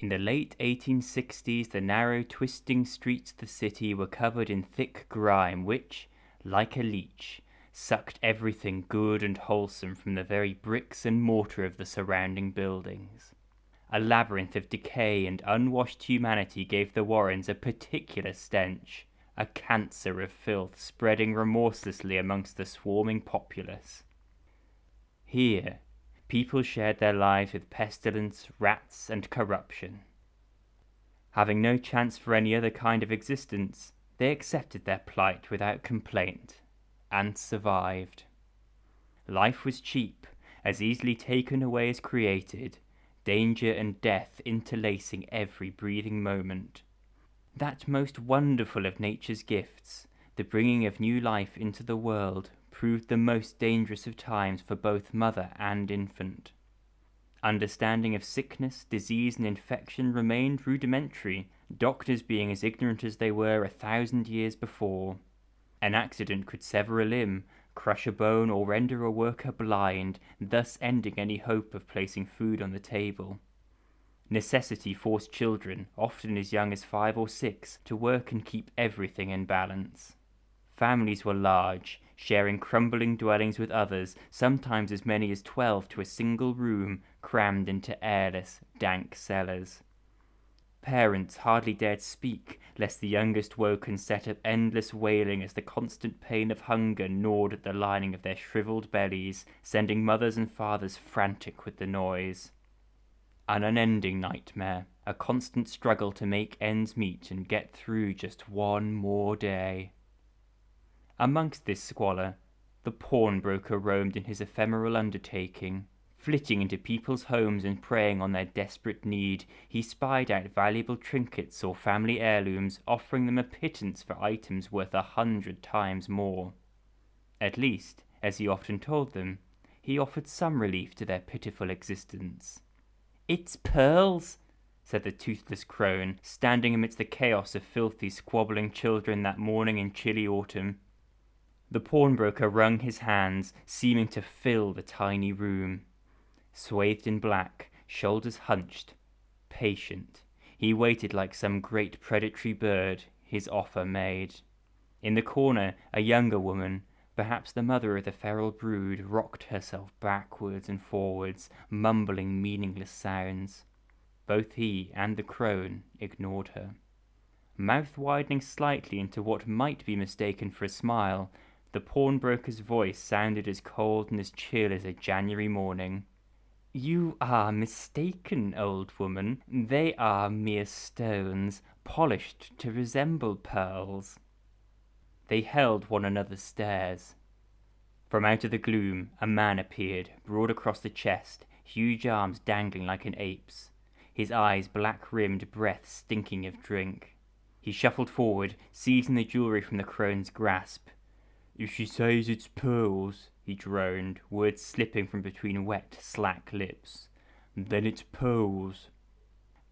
In the late 1860s, the narrow, twisting streets of the city were covered in thick grime which, like a leech, sucked everything good and wholesome from the very bricks and mortar of the surrounding buildings. A labyrinth of decay and unwashed humanity gave the Warrens a particular stench, a cancer of filth spreading remorselessly amongst the swarming populace. Here, people shared their lives with pestilence, rats, and corruption. Having no chance for any other kind of existence, they accepted their plight without complaint, and survived. Life was cheap, as easily taken away as created, danger and death interlacing every breathing moment. That most wonderful of nature's gifts, the bringing of new life into the world, proved the most dangerous of times for both mother and infant. Understanding of sickness, disease, and infection remained rudimentary, doctors being as ignorant as they were 1,000 years before. An accident could sever a limb, crush a bone, or render a worker blind, thus ending any hope of placing food on the table. Necessity forced children, often as young as 5 or 6, to work and keep everything in balance. Families were large, sharing crumbling dwellings with others, sometimes as many as 12 to a single room, crammed into airless, dank cellars. Parents hardly dared speak, lest the youngest woke and set up endless wailing as the constant pain of hunger gnawed at the lining of their shriveled bellies, sending mothers and fathers frantic with the noise. An unending nightmare, a constant struggle to make ends meet and get through just one more day. Amongst this squalor, the pawnbroker roamed in his ephemeral undertaking. Flitting into people's homes and preying on their desperate need, he spied out valuable trinkets or family heirlooms, offering them a pittance for items worth 100 times more. At least, as he often told them, he offered some relief to their pitiful existence. "It's pearls," said the toothless crone, standing amidst the chaos of filthy, squabbling children that morning in chilly autumn. The pawnbroker wrung his hands, seeming to fill the tiny room. Swathed in black, shoulders hunched, patient, he waited like some great predatory bird, his offer made. In the corner, a younger woman, perhaps the mother of the feral brood, rocked herself backwards and forwards, mumbling meaningless sounds. Both he and the crone ignored her. Mouth widening slightly into what might be mistaken for a smile, the pawnbroker's voice sounded as cold and as chill as a January morning. "You are mistaken, old woman. They are mere stones, polished to resemble pearls." They held one another's stares. From out of the gloom, a man appeared, broad across the chest, huge arms dangling like an ape's, his eyes black-rimmed, breath stinking of drink. He shuffled forward, seizing the jewelry from the crone's grasp. "If she says it's pearls," he droned, words slipping from between wet, slack lips, "then it's pearls."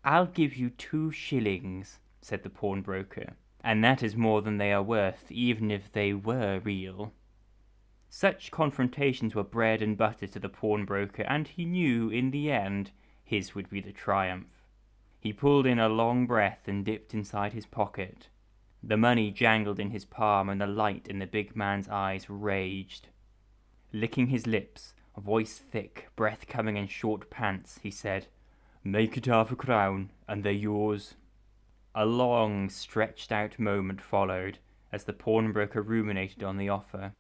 "I'll give you 2 shillings," said the pawnbroker, "and that is more than they are worth, even if they were real." Such confrontations were bread and butter to the pawnbroker, and he knew, in the end, his would be the triumph. He pulled in a long breath and dipped inside his pocket. The money jangled in his palm, and the light in the big man's eyes raged. Licking his lips, voice thick, breath coming in short pants, he said, "Make it 1/2 crown, and they're yours." A long, stretched-out moment followed, as the pawnbroker ruminated on the offer.